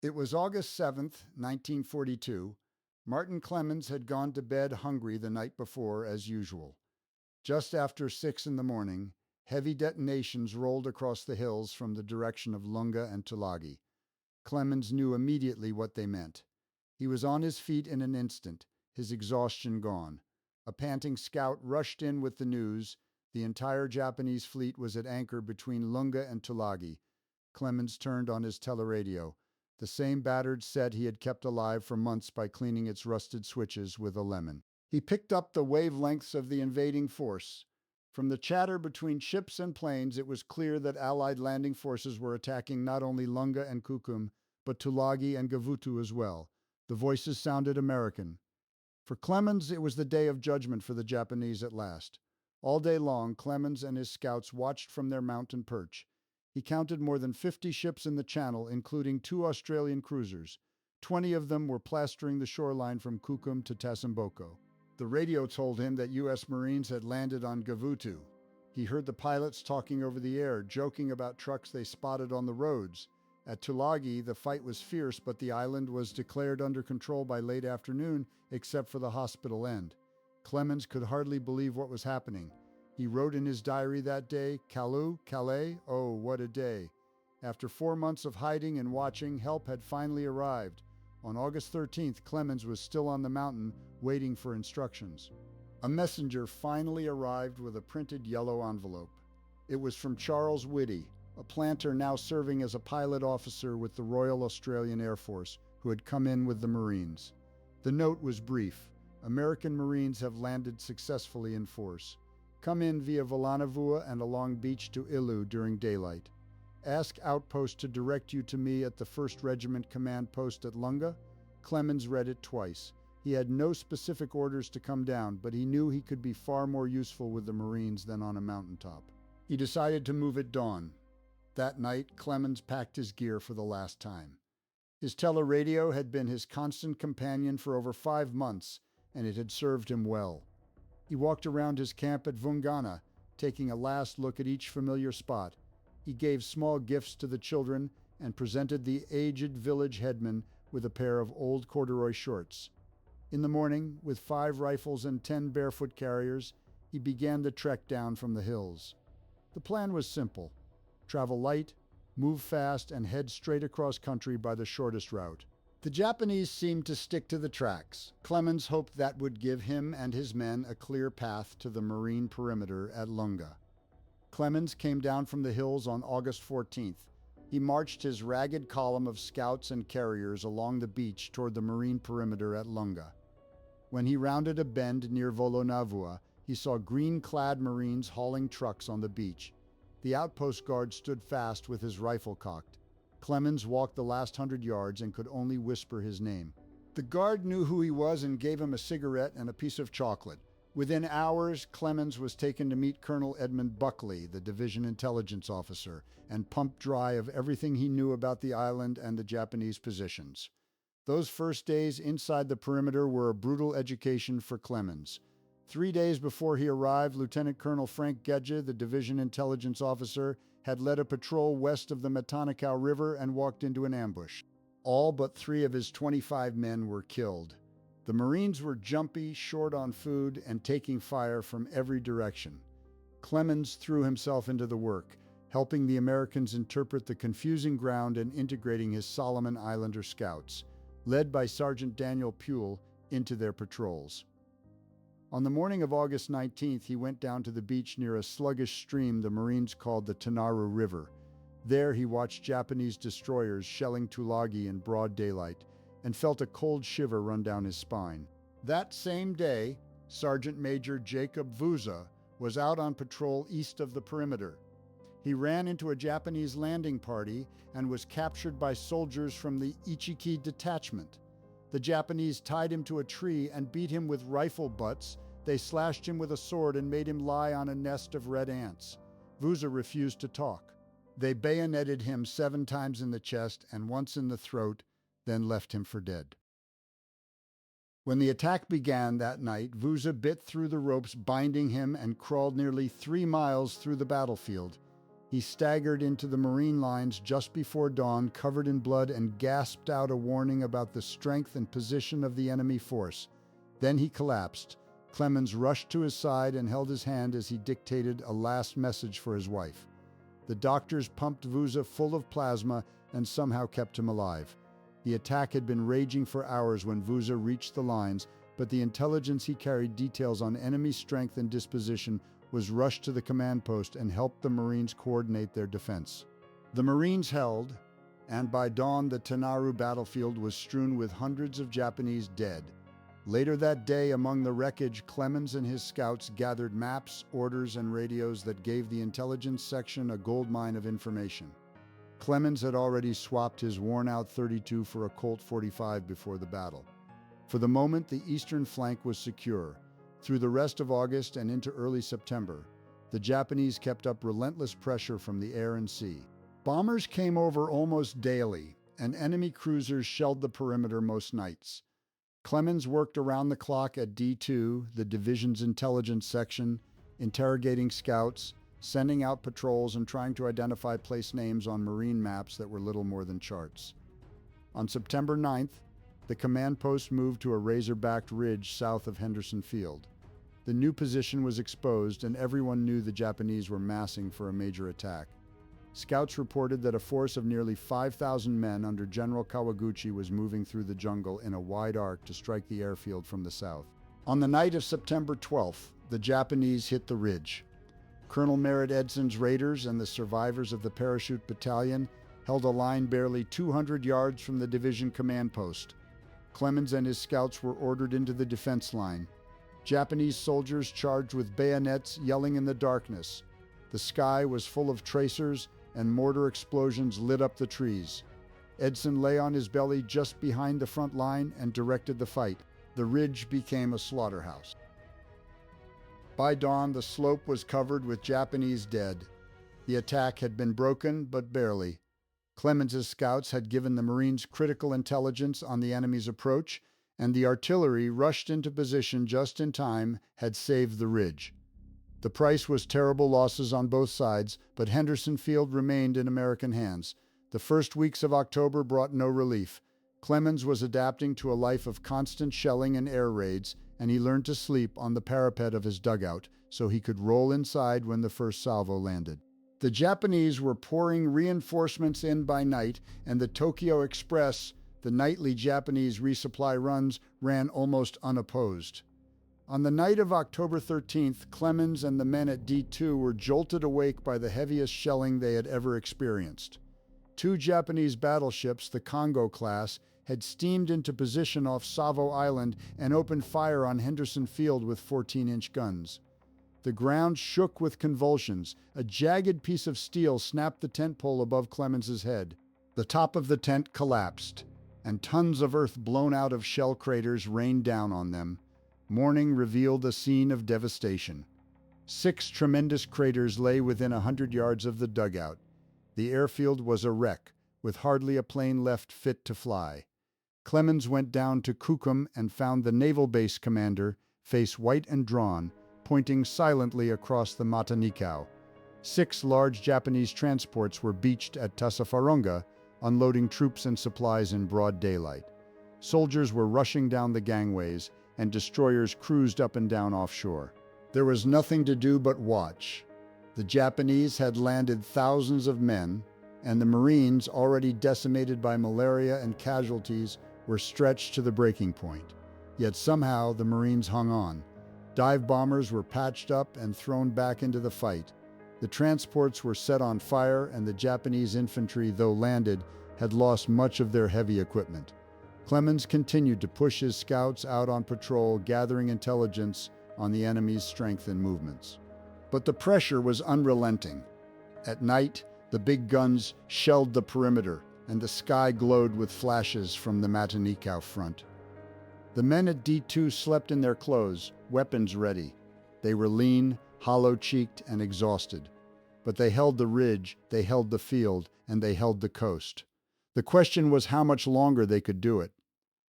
It was August 7th, 1942. Martin Clemens had gone to bed hungry the night before, as usual. Just after 6 in the morning, heavy detonations rolled across the hills from the direction of Lunga and Tulagi. Clemens knew immediately what they meant. He was on his feet in an instant, his exhaustion gone. A panting scout rushed in with the news. The entire Japanese fleet was at anchor between Lunga and Tulagi. Clemens turned on his teleradio, the same battered set he had kept alive for months by cleaning its rusted switches with a lemon. He picked up the wavelengths of the invading force. From the chatter between ships and planes, it was clear that Allied landing forces were attacking not only Lunga and Kukum, but Tulagi and Gavutu as well. The voices sounded American. For Clemens, it was the day of judgment for the Japanese at last. All day long, Clemens and his scouts watched from their mountain perch. He counted more than 50 ships in the channel, including 2 Australian cruisers. 20 of them were plastering the shoreline from Kukum to Tasamboko. The radio told him that U.S. Marines had landed on Gavutu. He heard the pilots talking over the air, joking about trucks they spotted on the roads. At Tulagi, the fight was fierce, but the island was declared under control by late afternoon, except for the hospital end. Clemens could hardly believe what was happening. He wrote in his diary that day, Calais, oh, what a day. After 4 months of hiding and watching, help had finally arrived. On August 13th, Clemens was still on the mountain, waiting for instructions. A messenger finally arrived with a printed yellow envelope. It was from Charles Whitty, a planter now serving as a pilot officer with the Royal Australian Air Force, who had come in with the Marines. The note was brief. American Marines have landed successfully in force. Come in via Valanavua and along beach to Ilu during daylight. Ask outpost to direct you to me at the 1st Regiment command post at Lunga. Clemens read it twice. He had no specific orders to come down, but he knew he could be far more useful with the Marines than on a mountaintop. He decided to move at dawn. That night, Clemens packed his gear for the last time. His teleradio had been his constant companion for over 5 months, and it had served him well. He walked around his camp at Vungana, taking a last look at each familiar spot. He gave small gifts to the children and presented the aged village headman with a pair of old corduroy shorts. In the morning, with 5 rifles and 10 barefoot carriers, he began the trek down from the hills. The plan was simple: travel light, move fast, and head straight across country by the shortest route. The Japanese seemed to stick to the tracks. Clemens hoped that would give him and his men a clear path to the marine perimeter at Lunga. Clemens came down from the hills on August 14th. He marched his ragged column of scouts and carriers along the beach toward the marine perimeter at Lunga. When he rounded a bend near Volonavua, he saw green-clad Marines hauling trucks on the beach. The outpost guard stood fast with his rifle cocked. Clemens walked the last 100 yards and could only whisper his name. The guard knew who he was and gave him a cigarette and a piece of chocolate. Within hours, Clemens was taken to meet Colonel Edmund Buckley, the division intelligence officer, and pumped dry of everything he knew about the island and the Japanese positions. Those first days inside the perimeter were a brutal education for Clemens. 3 days before he arrived, Lieutenant Colonel Frank Gedge, the division intelligence officer, had led a patrol west of the Matanikau River and walked into an ambush. All but 3 of his 25 men were killed. The Marines were jumpy, short on food, and taking fire from every direction. Clemens threw himself into the work, helping the Americans interpret the confusing ground and integrating his Solomon Islander scouts, led by Sergeant Daniel Puel, into their patrols. On the morning of August 19th, he went down to the beach near a sluggish stream the Marines called the Tenaru River. There he watched Japanese destroyers shelling Tulagi in broad daylight and felt a cold shiver run down his spine. That same day, Sergeant Major Jacob Vuza was out on patrol east of the perimeter. He ran into a Japanese landing party and was captured by soldiers from the Ichiki detachment. The Japanese tied him to a tree and beat him with rifle butts. They slashed him with a sword and made him lie on a nest of red ants. Vuza refused to talk. They bayoneted him 7 times in the chest and once in the throat, then left him for dead. When the attack began that night, Vuza bit through the ropes binding him and crawled nearly 3 miles through the battlefield. He staggered into the Marine lines just before dawn, covered in blood, and gasped out a warning about the strength and position of the enemy force. Then he collapsed. Clemens rushed to his side and held his hand as he dictated a last message for his wife. The doctors pumped Vuza full of plasma and somehow kept him alive. The attack had been raging for hours when Vuza reached the lines, but the intelligence he carried details on enemy strength and disposition was rushed to the command post and helped the Marines coordinate their defense. The Marines held, and by dawn the Tenaru battlefield was strewn with hundreds of Japanese dead. Later that day, among the wreckage, Clemens and his scouts gathered maps, orders, and radios that gave the intelligence section a goldmine of information. Clemens had already swapped his worn-out .32 for a Colt .45 before the battle. For the moment, the eastern flank was secure. Through the rest of August and into early September, the Japanese kept up relentless pressure from the air and sea. Bombers came over almost daily, and enemy cruisers shelled the perimeter most nights. Clemens worked around the clock at D2, the division's intelligence section, interrogating scouts, sending out patrols, and trying to identify place names on Marine maps that were little more than charts. On September 9th, the command post moved to a razor-backed ridge south of Henderson Field. The new position was exposed, and everyone knew the Japanese were massing for a major attack. Scouts reported that a force of nearly 5,000 men under General Kawaguchi was moving through the jungle in a wide arc to strike the airfield from the south. On the night of September 12th, the Japanese hit the ridge. Colonel Merritt Edson's raiders and the survivors of the parachute battalion held a line barely 200 yards from the division command post. Clemens and his scouts were ordered into the defense line. Japanese soldiers charged with bayonets, yelling in the darkness. The sky was full of tracers, and mortar explosions lit up the trees. Edson lay on his belly just behind the front line and directed the fight. The ridge became a slaughterhouse. By dawn, the slope was covered with Japanese dead. The attack had been broken, but barely. Clemens's scouts had given the Marines critical intelligence on the enemy's approach, and the artillery, rushed into position just in time, had saved the ridge. The price was terrible losses on both sides, but Henderson Field remained in American hands. The first weeks of October brought no relief. Clemens was adapting to a life of constant shelling and air raids, and he learned to sleep on the parapet of his dugout so he could roll inside when the first salvo landed. The Japanese were pouring reinforcements in by night, and the Tokyo Express, the nightly Japanese resupply runs, ran almost unopposed. On the night of October 13th, Clemens and the men at D2 were jolted awake by the heaviest shelling they had ever experienced. Two Japanese battleships, the Congo class, had steamed into position off Savo Island and opened fire on Henderson Field with 14-inch guns. The ground shook with convulsions. A jagged piece of steel snapped the tent pole above Clemens's head. The top of the tent collapsed, and tons of earth blown out of shell craters rained down on them. Morning revealed a scene of devastation. 6 tremendous craters lay within 100 yards of the dugout. The airfield was a wreck, with hardly a plane left fit to fly. Clemens went down to Kukum and found the naval base commander, face white and drawn, pointing silently across the Matanikau. 6 large Japanese transports were beached at Tasafaronga, unloading troops and supplies in broad daylight. Soldiers were rushing down the gangways, and destroyers cruised up and down offshore. There was nothing to do but watch. The Japanese had landed thousands of men, and the Marines, already decimated by malaria and casualties, were stretched to the breaking point. Yet somehow the Marines hung on. Dive bombers were patched up and thrown back into the fight. The transports were set on fire, and the Japanese infantry, though landed, had lost much of their heavy equipment. Clemens continued to push his scouts out on patrol, gathering intelligence on the enemy's strength and movements. But the pressure was unrelenting. At night, the big guns shelled the perimeter, and the sky glowed with flashes from the Matanikau front. The men at D2 slept in their clothes, weapons ready. They were lean, hollow-cheeked, and exhausted. But they held the ridge, they held the field, and they held the coast. The question was how much longer they could do it.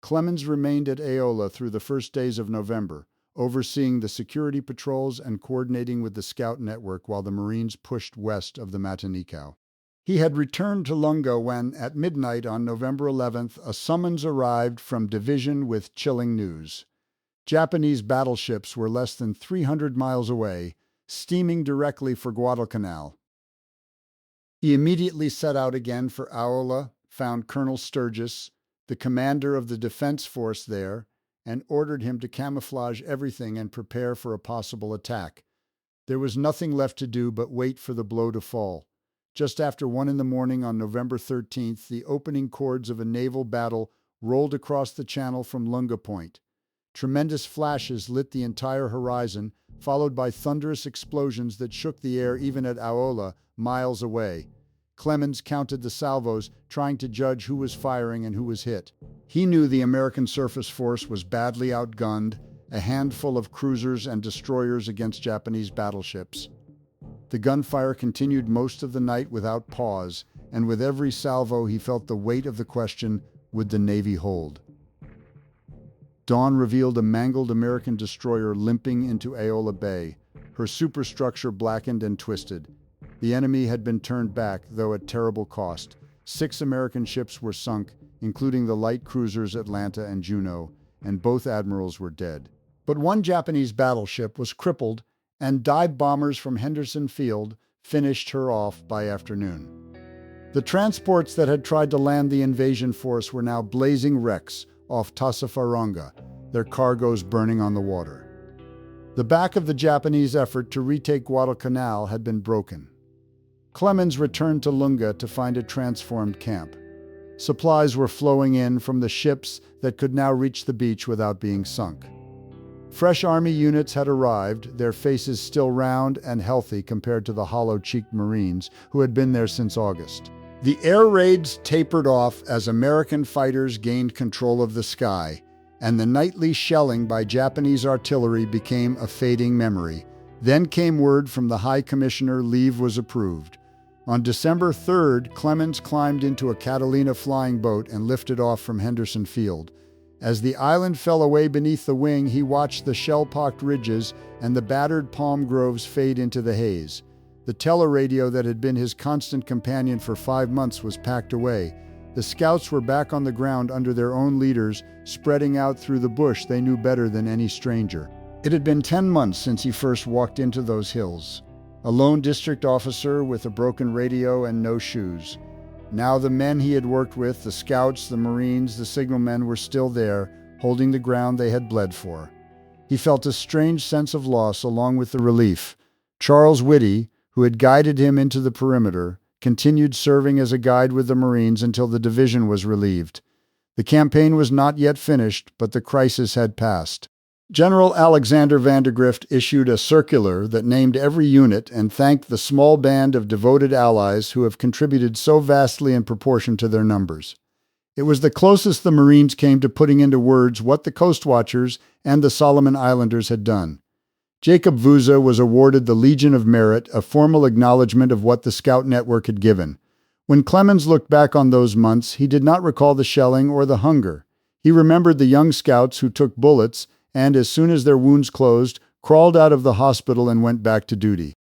Clemens remained at Aola through the first days of November, overseeing the security patrols and coordinating with the scout network while the Marines pushed west of the Matanikau. He had returned to Lunga when, at midnight on November 11th, a summons arrived from Division with chilling news. Japanese battleships were less than 300 miles away, steaming directly for Guadalcanal. He immediately set out again for Aola, found Colonel Sturgis, the commander of the defense force there, and ordered him to camouflage everything and prepare for a possible attack. There was nothing left to do but wait for the blow to fall. Just after 1 a.m. on November 13th, the opening chords of a naval battle rolled across the channel from Lunga Point. Tremendous flashes lit the entire horizon, followed by thunderous explosions that shook the air even at Aola, miles away. Clemens counted the salvos, trying to judge who was firing and who was hit. He knew the American surface force was badly outgunned, a handful of cruisers and destroyers against Japanese battleships. The gunfire continued most of the night without pause, and with every salvo he felt the weight of the question, would the Navy hold? Dawn revealed a mangled American destroyer limping into Aola Bay, her superstructure blackened and twisted. The enemy had been turned back, though at terrible cost. 6 American ships were sunk, including the light cruisers Atlanta and Juno, and both admirals were dead. But one Japanese battleship was crippled, and dive bombers from Henderson Field finished her off by afternoon. The transports that had tried to land the invasion force were now blazing wrecks off Tassafaronga, their cargoes burning on the water. The back of the Japanese effort to retake Guadalcanal had been broken. Clemens returned to Lunga to find a transformed camp. Supplies were flowing in from the ships that could now reach the beach without being sunk. Fresh Army units had arrived, their faces still round and healthy compared to the hollow-cheeked Marines who had been there since August. The air raids tapered off as American fighters gained control of the sky, and the nightly shelling by Japanese artillery became a fading memory. Then came word from the High Commissioner leave was approved. On December 3rd, Clemens climbed into a Catalina flying boat and lifted off from Henderson Field. As the island fell away beneath the wing, he watched the shell-pocked ridges and the battered palm groves fade into the haze. The teleradio that had been his constant companion for 5 months was packed away. The scouts were back on the ground under their own leaders, spreading out through the bush they knew better than any stranger. It had been 10 months since he first walked into those hills. A lone district officer with a broken radio and no shoes. Now the men he had worked with, the scouts, the Marines, the signalmen, were still there, holding the ground they had bled for. He felt a strange sense of loss along with the relief. Charles Whitty, who had guided him into the perimeter, continued serving as a guide with the Marines until the division was relieved. The campaign was not yet finished, but the crisis had passed. General Alexander Vandergrift issued a circular that named every unit and thanked the small band of devoted allies who have contributed so vastly in proportion to their numbers. It was the closest the Marines came to putting into words what the coastwatchers and the Solomon Islanders had done. Jacob Vuza was awarded the Legion of Merit, a formal acknowledgement of what the Scout Network had given. When Clemens looked back on those months, he did not recall the shelling or the hunger. He remembered the young scouts who took bullets and, as soon as their wounds closed, crawled out of the hospital and went back to duty.